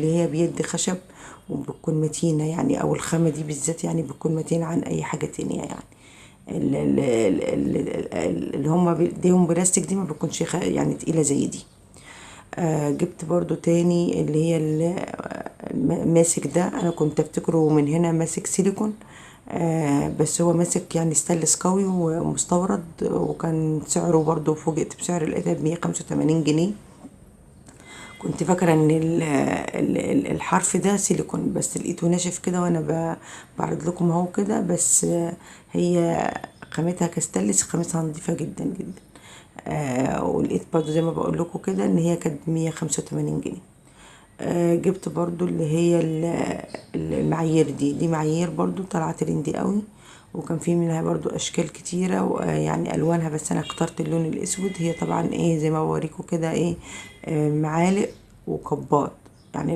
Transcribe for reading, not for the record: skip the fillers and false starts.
اللي هي بيد خشب وبتكون متينة يعني، او الخامة دي بالذات يعني بتكون متينة عن اي حاجة تانية يعني. اللي هما بايديهم بلاستيك دي ما بتكونش يعني تقيلة زي دي. جبت برضو تاني اللي هي الماسك ده، انا كنت افتكره من هنا ماسك سيليكون، بس هو ماسك يعني ستانلس قوي ومستورد، وكان سعره برضو فوجئت بسعر لقيتها ب185 جنيه. كنت فاكرة ان الحرف ده سيليكون، بس لقيته ناشف كده وانا بعرض لكم اهو كده. بس هي خامتها كستانلس، خامتها نظيفة جدا جدا. ولقيت برضو زي ما بقول لكم كده ان هي كانت 185 جنيه. جبت برضو اللي هي المعايير دي معايير برضو طلعت ترندي قوي، وكان في منها برضو اشكال كتيرة يعني الوانها، بس انا اخترت اللون الاسود. هي طبعا ايه زي ما بوريكم كده ايه، معالق وكبات. يعني